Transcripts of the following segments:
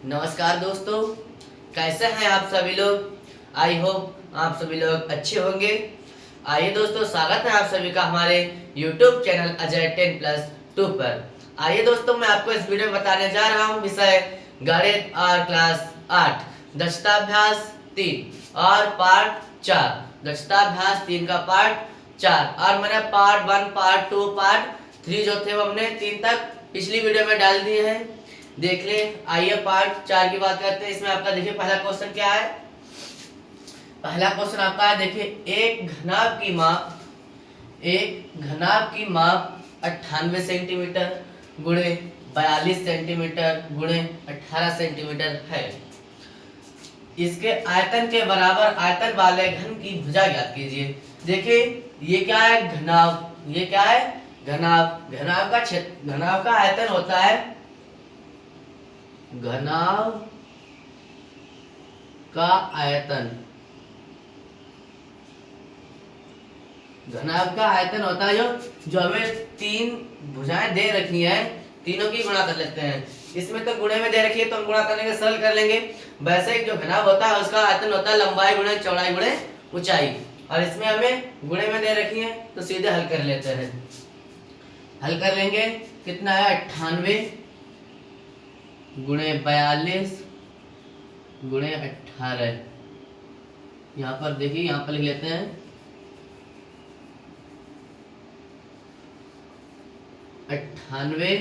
नमस्कार दोस्तों, कैसे हैं आप सभी लोग। आई होप आप सभी लोग अच्छे होंगे। आइए दोस्तों, स्वागत है आप सभी का हमारे YouTube चैनल अजय 10+2 पर। आइए दोस्तों, मैं आपको इस वीडियो में बताने जा रहा हूँ विषय गणित और क्लास 8 दक्षताभ्यास 3 और पार्ट 4। दक्षताभ्यास 3 का पार्ट 4 और मैंने पार्ट 1, पार्ट 2, पार्ट 3 जो थे वो हमने 3 तक पिछली वीडियो में डाल दिए हैं, देख ले। आइए पार्ट 4 की बात करते हैं। इसमें आपका देखिए पहला क्वेश्चन क्या है। पहला क्वेश्चन आपका है, देखिए एक घनाभ की माप 98 सेंटीमीटर गुणे 42 सेंटीमीटर गुणे 18 सेंटीमीटर है। इसके आयतन के बराबर आयतन वाले घन की भुजा ज्ञात कीजिए। देखिए ये क्या है, घनाभ। ये क्या है, घनाभ। घनाभ का आयतन होता है, घनाभ का आयतन, घनाभ का आयतन होता है जो हमें 3 भुजाएं दे रखी हैं, तीनों की गुणा कर लेते हैं। इसमें तो गुणे में दे रखी है तो हम गुणा कर लेंगे, सरल कर लेंगे। वैसे ही जो घनाभ होता है उसका आयतन होता है लंबाई गुणे चौड़ाई गुणे ऊंचाई, और इसमें हमें गुणे में दे रखी है तो सीधे हल कर लेते हैं। हल कर लेंगे, कितना है 98 गुणे 42 गुणे 18। यहाँ पर देखिए, यहाँ पर लिख लेते हैं 98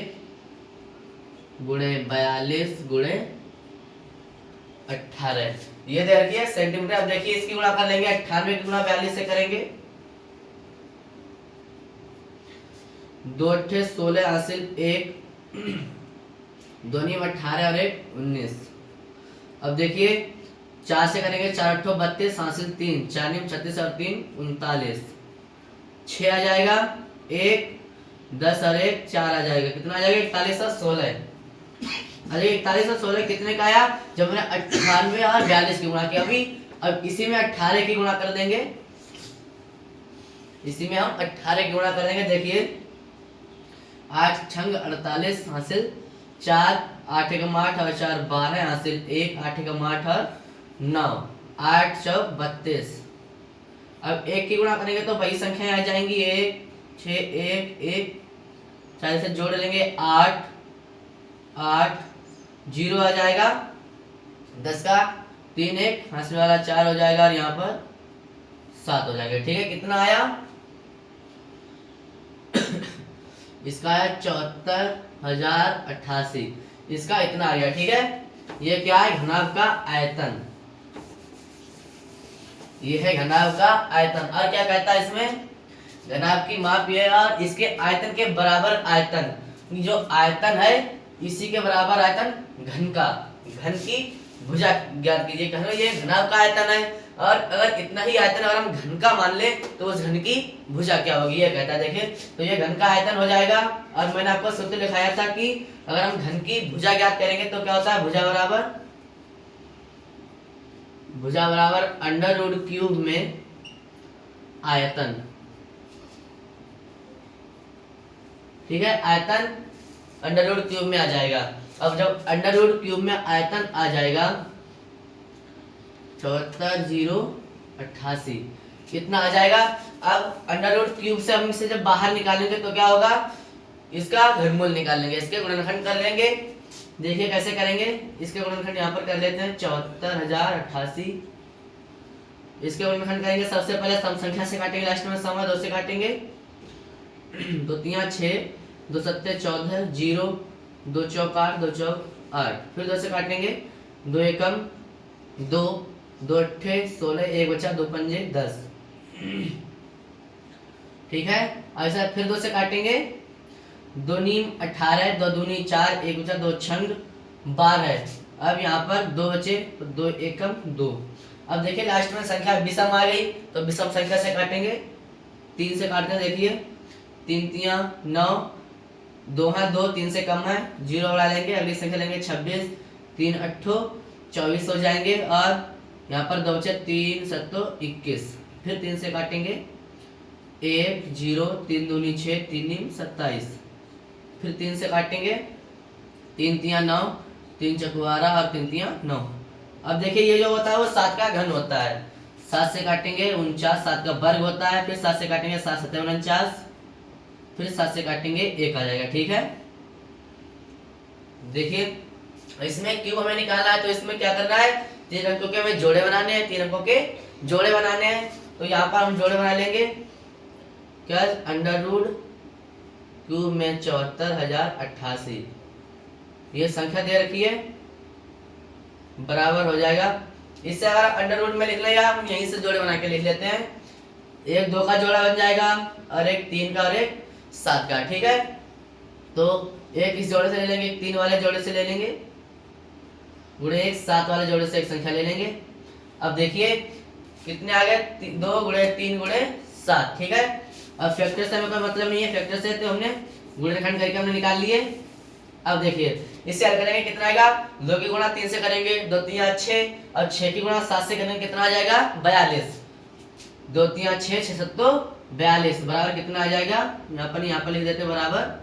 गुणे 42 गुणे 18। ये दे रखी है सेंटीमीटर। अब देखिए इसकी गुणा कर लेंगे, 98 की गुणा 42 से करेंगे, 2 अट्ठे 16 हासिल 1, दोनों में 18 और 1 19। अब देखिए 4 से करेंगे, 4 अट्ठो 32 हासिल 3, 4 नीम 36 और 3 39, 6 आ जाएगा, 1 10 और 1 4 आ जाएगा। कितना आ जाएगा, 41 और 16। अरे 41 और 16 कितने का आया, जब मैंने 98 और 42 की गुणा किया। अभी अब इसी में 18 की गुणा कर देंगे, इसी में हम 18 की गुणा कर देंगे। देखिए 8 छंग 48 हासिल 4, 8 एकम 8 और 4 12 हासिल 1, 8 एकम 8 और 9, 8 चौक 32। अब 1 की गुणा करेंगे तो वही संख्याएं आ जाएंगी, 1 6 1 1, 4 से जोड़ लेंगे 8 8, 0 आ जाएगा, 10 का 3 1 हासिल वाला 4 हो जाएगा और यहाँ पर 7 हो जाएगा। ठीक है, कितना आया इसका है 74,088। इसका इतना आ गया। ठीक है, ये क्या है, घनाभ का आयतन। ये है घनाभ का आयतन। और क्या कहता है इसमें, घनाभ की माप ये है और इसके आयतन के बराबर आयतन, जो आयतन है इसी के बराबर आयतन घन का, घन की भुजा ज्ञात कीजिए। कहना ये घनाभ का आयतन है और अगर इतना ही आयतन अगर हम घन का मान ले तो उस घन की भुजा क्या होगी, ये कहता है। देखिए तो ये घन का आयतन हो जाएगा। और मैंने आपको सूत्र दिखाया था कि अगर हम घन की भुजा ज्ञात करेंगे तो क्या होता है, भुजा बराबर अंडर रूट क्यूब में आयतन। ठीक है, आयतन अंडर रूट क्यूब में आ जाएगा। अब जब अंडर रूट क्यूब में आयतन आ जाएगा 74,088 कितना आ जाएगा। अब अंडर रूट क्यूब से हम इसे जब बाहर निकालेंगे तो क्या होगा, इसका घनमूल निकाल लेंगे, इसके गुणनखंड कर लेंगे। देखिए कैसे करेंगे, इसके गुणनखंड यहाँ पर कर लेते हैं 74,088। इसके गुणनखंड करेंगे, सबसे पहले सम संख्या से काटेंगे, लास्ट में सम 2 से काटेंगे, 2 3 6, 2 7 14, 0 2 चौक 8, 2 चौक 8, फिर 2 से काटेंगे, 2 एकम 2, 2 अट्ठे 16, 1 बचा 2 पंजे 10। ठीक है, ऐसा फिर 2 से काटेंगे, 2 नीम 18, 2 दूनी 4, 1 बचा 2 छंग 12। अब यहाँ पर 2 बचे तो 2 एकम 2। अब देखिए लास्ट में संख्या विषम आ गई तो विषम संख्या से काटेंगे, 3 से काटते हैं। देखिए 3 तिया 9, 2 है 2, 3 से कम है 0 उड़ा लेंगे, अगली संख्या लेंगे 26, 3 अट्ठो 24 हो जाएंगे और यहाँ पर 2 बचे 3 सत्तो 21। फिर 3 से काटेंगे, 1 0, 3 दूनी 6, 3 नीम 27। फिर 3 से काटेंगे, 3 तिया 9, 3 चौको 12 और 3 तियां 9। अब देखिए ये जो होता है वो 7 का घन होता है। 7 से काटेंगे 49, 7 का वर्ग होता है, फिर 7 से काटेंगे 7 7 49, फिर 7 से काटेंगे 1 आ जाएगा। ठीक है, देखिए इसमें क्यूब हमें निकालना है, तो इसमें क्या करना है, 3 अंकों के हमें जोड़े बनाने हैं, 3 अंकों के जोड़े बनाने हैं। तो यहाँ पर हम जोड़े बना लेंगे, क्या, अंडर रूट क्यूब में 74,088 ये संख्या दे रखी है, बराबर हो जाएगा। इससे अगर अंडर रूट में लिख लें या हम यहीं से जोड़े बना के लिख लेते हैं, एक 2 का जोड़ा बन जाएगा और एक 3 का और एक 7 का। ठीक है, तो एक इस जोड़े से ले लेंगे, एक 3 वाले जोड़े से ले लेंगे, गुणे एक 7 वाले जोड़े से एक संख्या ले लेंगे। अब देखिए कितने आ गए, 2 गुणे 3 गुणे 7। ठीक है, अब फैक्टर से हमें कोई मतलब नहीं है, फैक्टर से तो हमने गुणनखंड करके हमने निकाल लिए। अब देखिए इससे हल करेंगे, कितना आएगा, 2 की गुणा 3 से करेंगे 2 3 6, और 6 की गुणा 7 से करेंगे कितना आ जाएगा, 42। 2 3 6 6 7 42 बराबर कितना आ जाएगा, यहाँ पर लिख देते बराबर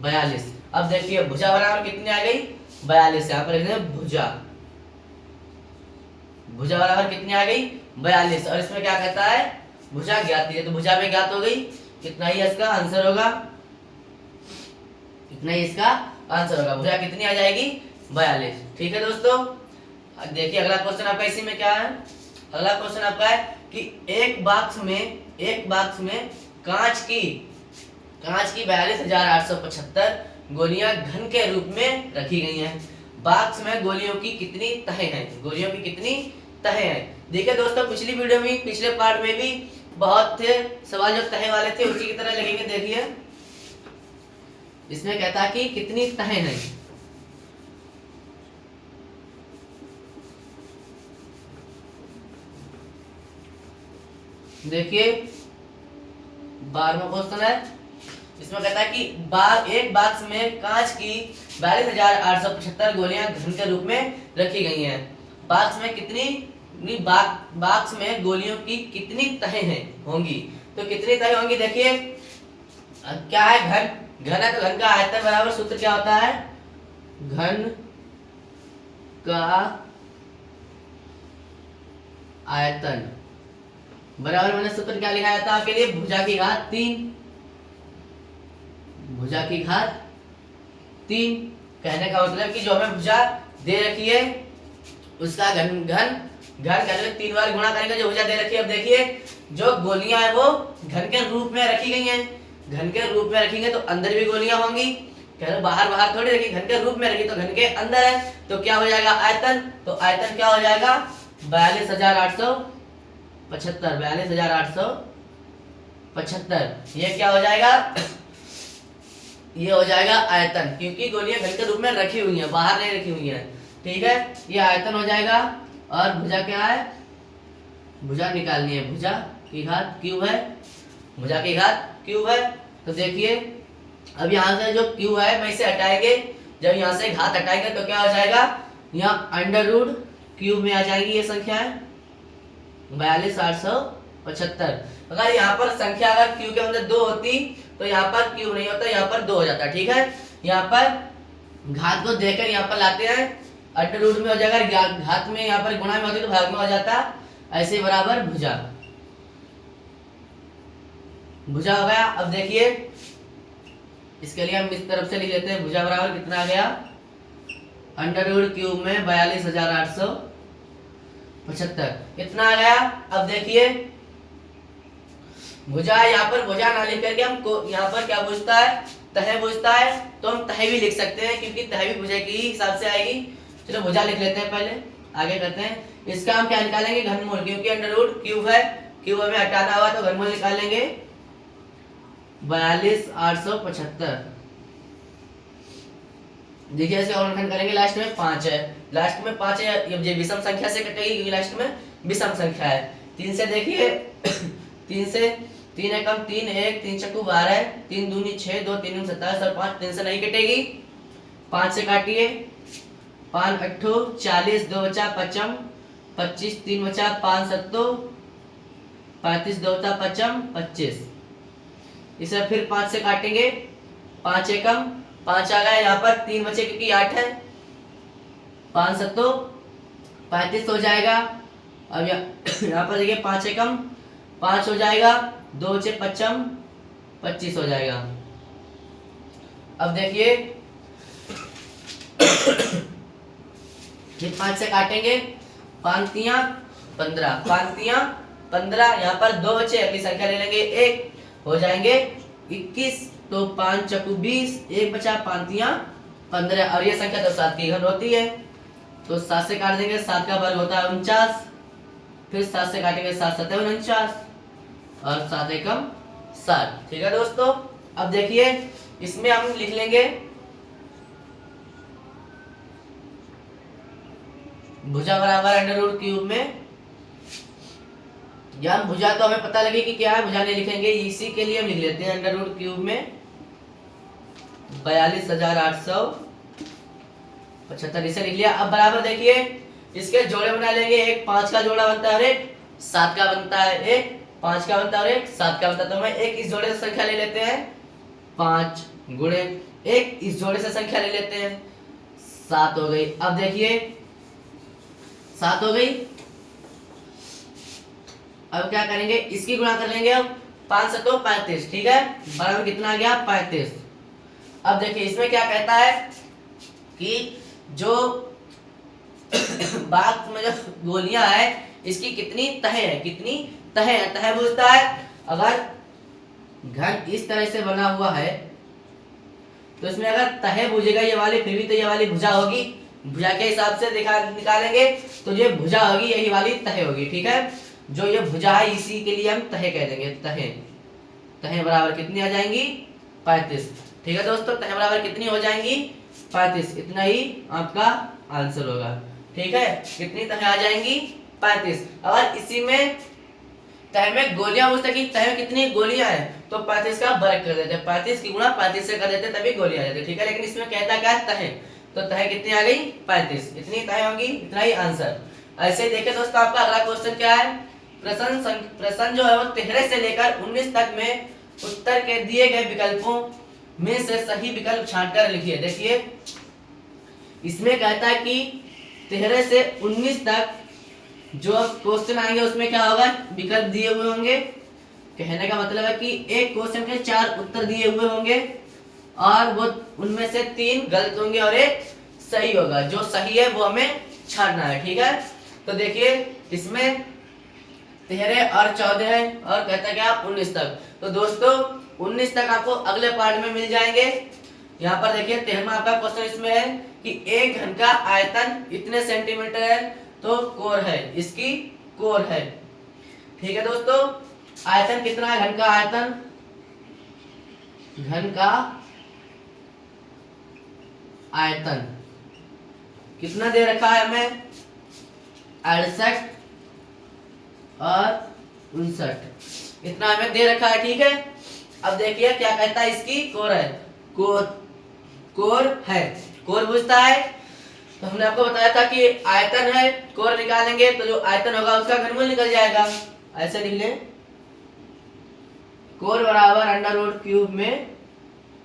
42। अब देखिए भुजा बराबर कितनी आ गई, 42। यहाँ पर लिख देते भुजा, भुजा बराबर कितनी आ गई, 42। और इसमें क्या कहता है, भुजा ज्ञात है, तो भुजा में ज्ञात हो गई, कितना ही इसका आंसर होगा, कितना ही इसका आंसर होगा, भुजा कितनी आ जाएगी, 42। ठीक है दोस्तों, देखिए अगला क्वेश्चन आपका इसी में क्या है, अगला क्वेश्चन आपका है कि एक बॉक्स में कांच की 42,875 गोलियां घन के रूप में रखी गई हैं। बॉक्स में गोलियों की कितनी तहें हैं, गोलियों की कितनी तहें हैं। देखिए दोस्तों पिछली वीडियो में, पिछले पार्ट में भी बहुत थे सवाल जो तहें वाले थे, उसी की तरह लगेंगे। देखिए इसमें कहता है कि कितनी तहें हैं। देखिए 12वां क्वेश्चन है, इसमें कहता है कि एक बॉक्स में कांच की 42,875 गोलियां घन के रूप में रखी गई हैं। बॉक्स में कितनी, बॉक्स में गोलियों की कितनी तहें हैं होंगी, तो कितनी तहें होंगी। देखिए क्या है, घन है तो घन का आयतन बराबर सूत्र क्या होता है, घन का आयतन बराबर, मैंने सूत्र क्या लिखा जाता है आपके लिए, भुजा की घात 3, भुजा की घात 3। कहने का मतलब कि जो हमें भुजा दे रखी है उसका घन करके 3 बार गुणा करेंगे जो भुजा दे रखी है। अब देखिए जो गोलियां है वो घन के रूप में रखी गई हैं, घन के रूप में रखेंगे तो अंदर भी गोलियां होंगी, कह रहे बाहर थोड़ी रखी, घन के रूप में रखी तो घन के अंदर है, तो क्या हो जाएगा आयतन, तो आयतन क्या हो जाएगा 42,875, 42,875। ये क्या हो जाएगा, ये हो जाएगा आयतन, क्योंकि गोलियां घन के रूप में रखी हुई हैं, बाहर नहीं रखी हुई हैं। ठीक है, ये आयतन हो जाएगा। और भुजा क्या है, भुजा निकालनी है, भुजा की घात क्यूब है, भुजा की घात क्यूब है। तो देखिए अब यहाँ से जो क्यूब है मैं इसे हटाएंगे, जब यहाँ से घात हटाएंगे तो क्या हो जाएगा, यहाँ अंडर रूट क्यूब में आ जाएगी ये संख्या है 42,875। अगर यहाँ पर संख्या अगर क्यू के अंदर 2 होती तो यहाँ पर क्यूब नहीं होता, यहाँ पर 2 हो जाता। ठीक है, यहाँ पर घात को देकर यहाँ पर लाते हैं, अंडर रूट में हो जाएगा, घात में यहाँ पर गुणा में होती तो भाग में हो जाता, ऐसे बराबर भुजा, भुजा हो गया। अब देखिए इसके लिए हम इस तरफ से लिख लेते हैं, भुजा बराबर कितना आ गया, अंडर रूट क्यूब में 42,875 कितना आ गया। अब देखिए भुजा, यहाँ पर भुजा ना लिख करके हमको यहाँ पर क्या पूछता है, तह पूछता है, तो हम तह भी लिख सकते हैं क्योंकि तह भी भुजा के हिसाब से आएगी। चलो भुजा लिख लेते हैं, पहले आगे करते हैं। इसका हम क्या निकालेंगे, घनमूल, क्योंकि अंडर रूट क्यूब है, क्यूब हमें हटाना हुआ तो घनमूल निकालेंगे 42,875। देखिए ऐसे और करेंगे, लास्ट में 5 है, लास्ट में 5 है, ये विषम संख्या से कटेगी क्योंकि लास्ट में विषम संख्या है। 3 से देखिए 3 से 3 एकम 3 1 3 चक्कू 12, 3 दूनी 6 2 3 27 और 5 3 से नहीं कटेगी, 5 से काटिए, 5 8 40, 2 बचा 55, 25 3 बचा 5 7 35, 2 बचा 55 25। इसे फिर 5 से काटेंगे, 5 एकम 5 आ गया, यहाँ पर 3 बचे क्योंकि 8 है, 5 सत्तो 35 हो जाएगा। अब यहाँ पर देखिए 5 एकम 5 हो जाएगा, 2 बचे 55 25 हो जाएगा। अब देखिए ये 5 से काटेंगे, 5 तियां 15, 5 तियां 15, यहाँ पर 2 बचे, अगली संख्या ले लेंगे 1, हो जाएंगे 21, तो 5 चक्कू 20, 1 बचा, 5 तियां 15, और ये संख्या तो 7 की घन होती है, तो 7 से काट देंगे, 7 का वर्ग होता है 49, फिर 7 से काटेंगे, 7 7 49, और 7 एकम 60। ठीक है दोस्तों, अब देखिए इसमें हम लिख लेंगे भुजा बराबर अंडर रूट क्यूब में, या भुजा तो हमें पता लगे कि क्या है, भुजा नहीं लिखेंगे, इसी के लिए हम लिख लेते हैं अंडर रूट क्यूब में 42,875, इसे लिख लिया। अब बराबर देखिए इसके जोड़े बना लेंगे, एक 5 का जोड़ा बनता है और एक 7 का बनता है, एक 5 का बनता है और एक 7 का बनता है, तो मैं एक इस जोड़े से संख्या ले लेते हैं 5 गुणे एक, इस जोड़े से संख्या ले लेते हैं 7 हो गई। अब देखिए 7 हो गई, अब क्या करेंगे, इसकी गुणा कर लेंगे, अब 5 सत्तो 35, ठीक है, बराबर कितना आ गया 35। अब देखिए इसमें क्या कहता है कि जो बात में जो गोलियां है इसकी कितनी तह है, कितनी तह है, तह पूछता है। अगर घन इस तरह से बना हुआ है तो इसमें अगर तह बुझेगा ये वाली, फिर भी तो ये वाली भुजा होगी, भुजा के हिसाब से निकालेंगे तो ये भुजा होगी, यही वाली तह होगी, ठीक है, जो ये भुजा है इसी के लिए हम तह कह देंगे, तह तह बराबर कितनी आ जाएंगी 35। ठीक है दोस्तों, तह बराबर कितनी हो जाएंगी 35, इतना ही आपका आंसर होगा। ठीक है, कितनी तह आ जाएंगी 35। और इसी में तह में गोलियां पूछते कि तह में कितनी गोलियां हैं, तो 35 का वर्ग कर देते, 35 की गुणा 35 से कर देते तभी गोलियां आ जाती, ठीक है। लेकिन इसमें कहता क्या है तह, तो तह कितनी आ गई 35, इतनी तह होंगी, इतना ही आंसर। ऐसे देखिए दोस्तों आपका अगला क्वेश्चन क्या है, प्रश्न जो है वो 13 से लेकर 19 तक में उत्तर के दिए गए विकल्पों में से सही विकल्प छांटकर लिखिए। देखिए इसमें कहता है कि 13 से 19 तक जो क्वेश्चन आएंगे उसमें क्या होगा, विकल्प दिए हुए होंगे, कहने का मतलब है कि एक क्वेश्चन के 4 उत्तर दिए हुए होंगे और वो उनमें से 3 गलत होंगे और एक सही होगा, जो सही है वो हमें छांटना है, ठीक है। तो देखिए इसमें 13 और 14 है और कहता है क्या 19 तक, तो दोस्तों 19 तक आपको अगले पार्ट में मिल जाएंगे। यहाँ पर देखिए 13वां आपका क्वेश्चन इसमें है कि एक घन का आयतन इतने सेंटीमीटर है, तो कोर है, इसकी कोर है, ठीक है दोस्तों। आयतन कितना है, घन का आयतन, घन का आयतन कितना दे रखा है हमें 68 और 59, इतना हमें दे रखा है, ठीक है। अब देखिए क्या कहता है, इसकी कोर है, कोर है, कोर पूछता है, तो हमने आपको बताया था कि आयतन है, कोर निकालेंगे तो जो आयतन होगा उसका घनमूल निकल जाएगा, ऐसे लिख लें, कोर बराबर अंडर रूट क्यूब में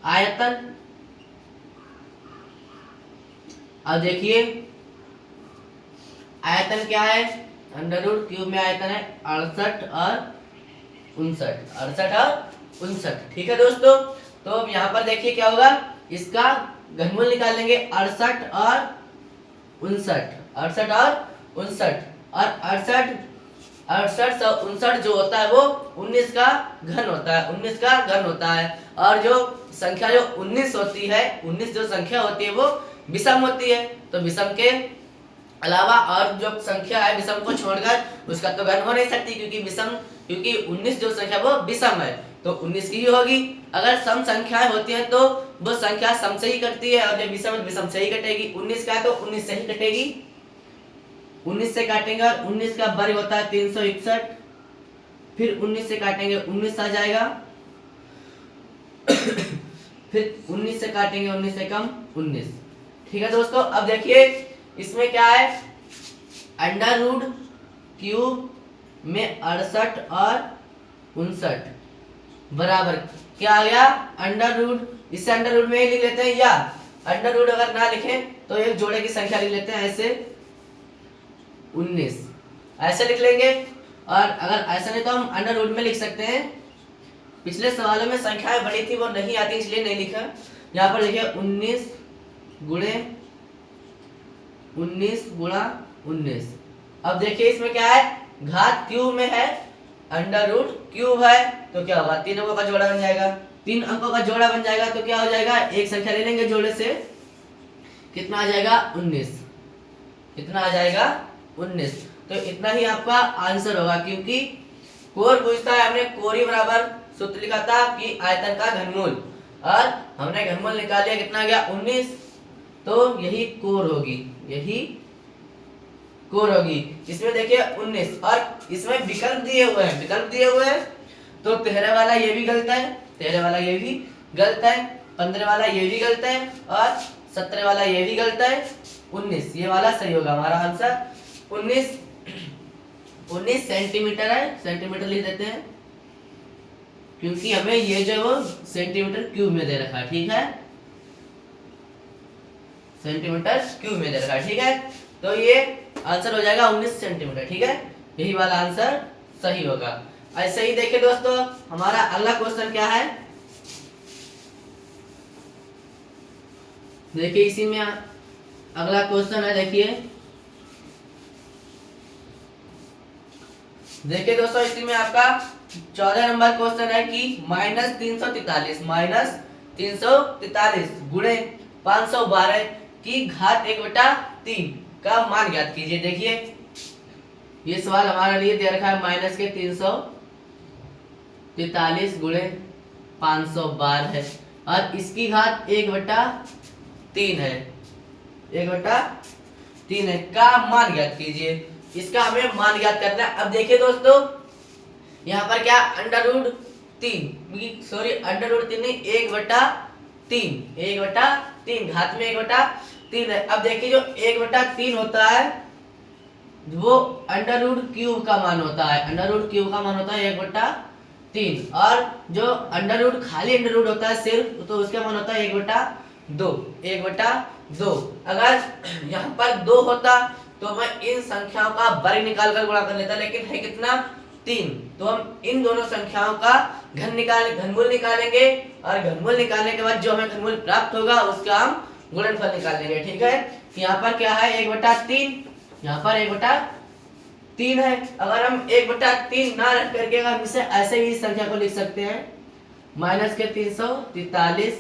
आयतन। अब देखिए आयतन क्या है, अंडर रूट क्यूब में आयतन है 68 और 59, ठीक है दोस्तों। तो अब यहाँ पर देखिए क्या होगा, इसका घनमूल निकालेंगे 68 और 59, 68 और 59, और 68 से 59 जो होता है वो 19 का घन होता है, 19 का घन होता है। और जो संख्या जो 19 होती है, 19 जो संख्या होती है वो विषम होती है, तो विषम के अलावा और जो संख्या है विषम को छोड़कर उसका तो घन हो नहीं सकती, क्योंकि 19 जो संख्या वो विषम है तो 19 की ही होगी। अगर सम संख्याएं होती हैं तो वो संख्या सम से ही कटती है, और जब विषम से ही कटेगी, 19 का है तो 19 से ही कटेगी, 19 से काटेंगे और 19 का वर्ग होता है 361, फिर 19 से काटेंगे 19 आ जाएगा, फिर 19 से काटेंगे 19 से कम 19, ठीक है दोस्तों। अब देखिए इसमें क्या है, अंडर रूट क्यूब में 68 और 59 बराबर क्या आ गया, अंडर रूट इसे अंडर रूट में ही लिख लेते हैं, या अंडर रूट अगर ना लिखें तो एक जोड़े की संख्या लिख लेते हैं, ऐसे 19 ऐसे लिख लेंगे। और अगर ऐसा नहीं तो हम अंडर रूट में लिख सकते हैं। पिछले सवालों में संख्याएं बड़ी थी वो नहीं आती इसलिए नहीं लिखा। यहाँ पर लिखे 19 गुणे 19 गुणा 19। अब देखिए इसमें क्या है, घात क्यूब में है, अंडर रूट क्यूब है, तो क्या होगा, 3 अंकों का जोड़ा बन जाएगा। 3 अंकों का जोड़ा बन जाएगा तो क्या हो जाएगा, एक संख्या ले लेंगे जोड़े से, कितना आ जाएगा 19। कितना आ जाएगा 19। तो इतना ही आपका आंसर होगा, क्योंकि कोर पूछता है, हमने कोरी बराबर सूत्र लिखा था कि आयतन का घनमूल, और हमने घनमूल निकाल लिया, कितना आ गया 19। तो यही कोर होगी, यही कोर होगी। इसमें देखिए 19 और इसमें विकल्प दिए हुए हैं, विकल्प दिए हुए हैं तो 13 वाला ये भी गलत है, 13 वाला ये भी गलत है, 15 वाला ये भी गलत है, और 17 वाला ये भी गलत है। 19 ये वाला सही होगा हमारा आंसर। 19 सेंटीमीटर है, सेंटीमीटर लिख देते हैं, क्योंकि हमें ये जो वो सेंटीमीटर क्यूब में दे रखा है, ठीक है, सेंटीमीटर क्यूब में दे रखा है, ठीक है। तो ये आंसर हो जाएगा 19 सेंटीमीटर, ठीक है, यही वाला आंसर सही होगा। ऐसे ही देखिए दोस्तों, हमारा अगला क्वेश्चन क्या है, देखिए इसी में अगला क्वेश्चन है। देखिए दोस्तों, इसी में आपका 14 नंबर क्वेश्चन है कि -343 गुणे 512 की घात 1/3 का मान ज्ञात कीजिए। देखिए ये सवाल हमारे लिए दे रखा है, -343 गुणे 512 है, और इसकी घात 1/3 है, 1/3 है, का मान ज्ञात कीजिए। इसका हमें मान ज्ञात करना है। अब देखिए दोस्तों, यहाँ पर क्या अंडर रूट 3 नहीं, 1/3 घात में 1/3 है। अब देखिए जो 1/3 होता है वो अंडर रूट क्यूब का मान होता है, अंडर रूट क्यूब का मान होता है 1/3, और जो अंडर रूट खाली अंडर रूट होता है सिर्फ, तो उसका मान होता है 1/2। अगर यहाँ पर 2 होता तो मैं इन संख्याओं का वर्ग निकाल कर गुणा कर लेता, लेकिन है कितना 3, तो हम इन दोनों संख्याओं का घनमूल निकालेंगे, और घनमूल निकालने के बाद जो हमें घनमूल प्राप्त होगा उसका हम गुणनफल निकाल लेंगे, ठीक है। यहाँ पर क्या है 1/3, यहाँ पर 1/3 है। अगर हम 1/3 ना रख करके हम इसे ऐसे भी इस संख्या को लिख सकते हैं, -343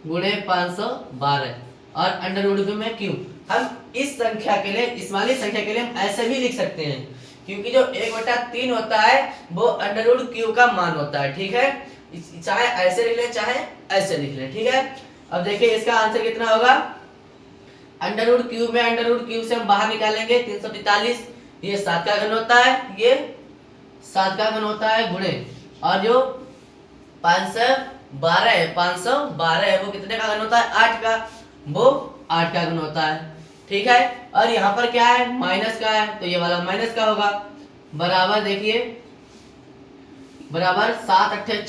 गुणे 512, और अंडर रूट में क्यूब। हम इस संख्या के लिए, इस वाली संख्या के लिए हम ऐसे भी लिख सकते हैं, क्योंकि जो 1/3 होता है वो अंडर रूट क्यूब का मान होता है, ठीक है। चाहे ऐसे लिख लें चाहे ऐसे लिख लें, ठीक है। अब देखिए इसका आंसर कितना होगा, अंडर रूट क्यूब में अंडर रूट क्यूब से हम बाहर निकालेंगे 343, ये 7 का घन होता है, ये 7 का घन होता है, गुणे, और जो 512 है वो कितने का घन होता है, 8 का, वो 8 का घन होता है, ठीक है। और यहाँ पर क्या है, माइनस का है, तो ये वाला माइनस का होगा, बराबर देखिए, बराबर 7 अट्ठे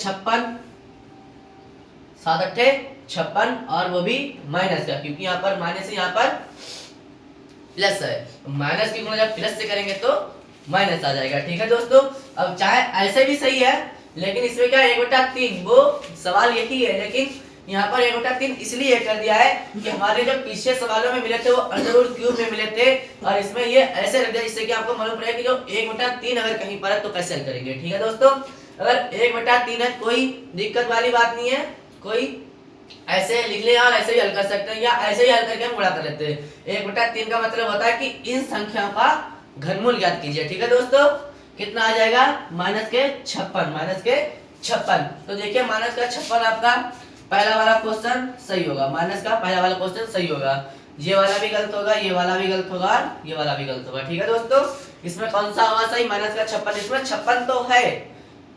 56, और वो भी माइनस का, क्योंकि यहाँ पर माइनस है, यहाँ पर प्लस है, माइनस की गुणा जब प्लस से करेंगे तो माइनस आ जाएगा, ठीक है दोस्तों। अब चाहे ऐसे भी सही है, लेकिन इसमें क्या 1/3, वो सवाल यही है, लेकिन यहाँ पर 1/3 इसलिए कर दिया है कि हमारे जो पीछे सवालों में मिले थे वो अंडर रूट क्यूब में मिले थे, और इसमें ये ऐसे रख दिया जिससे कि आपको मालूम पड़ेगा कि जो 1/3 अगर कहीं पर है तो कैसे हल करेंगे, ठीक है दोस्तों। अगर 1/3 है कोई दिक्कत वाली बात नहीं है, कोई ऐसे लिख ले और ऐसे ही हल कर सकते हैं, या ऐसे ही हल करके हम गुणा कर लेते हैं। 1/3 का मतलब होता है कि इन संख्याओं का घनमूल ज्ञात कीजिए, ठीक है दोस्तों। कितना आ जाएगा, -56। तो देखिए -56 आपका पहला वाला क्वेश्चन सही होगा, माइनस का पहला वाला क्वेश्चन सही होगा, ये वाला भी गलत होगा, ये वाला भी गलत होगा, ये वाला भी गलत होगा, ठीक है दोस्तों। इसमें कौन सा होगा सही, -56। इसमें 56 तो है,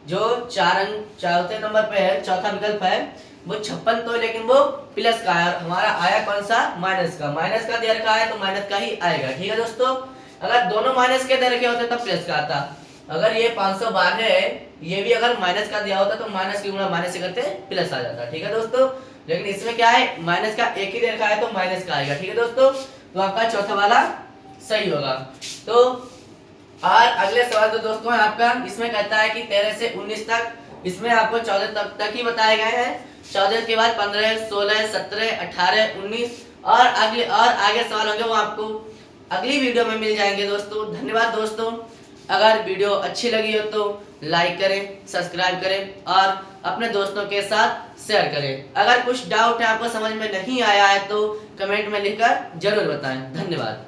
जो 4 अंक चौथे नंबर पे है, चौथा विकल्प है, वो 56 तो है, लेकिन वो प्लस का है, हमारा आया कौन सा, माइनस का दे रखा है तो माइनस का ही आएगा, ठीक है दोस्तों। अगर दोनों माइनस के दे रखे होते तब प्लस का आता। अगर ये 512 है, ये भी अगर माइनस का दिया होता तो माइनस की गुणा माइनस से करते प्लस आ जाता, ठीक है दोस्तों। लेकिन इसमें क्या है, माइनस का एक ही रेखा है तो माइनस का आएगा। ठीक है दोस्तों, तो आपका चौथा वाला सही होगा। तो और अगले सवाल तो दोस्तों है आपका, इसमें कहता है कि 13 से 19 तक, इसमें आपको 14 तक ही बताए गए हैं। 14 के बाद 15, 16, 17, 18, 19 और आगे सवाल होंगे वो आपको अगली वीडियो में मिल जाएंगे दोस्तों। धन्यवाद दोस्तों। अगर वीडियो अच्छी लगी हो तो लाइक करें, सब्सक्राइब करें और अपने दोस्तों के साथ शेयर करें। अगर कुछ डाउट है, आपको समझ में नहीं आया है तो कमेंट में लिखकर जरूर बताएं। धन्यवाद।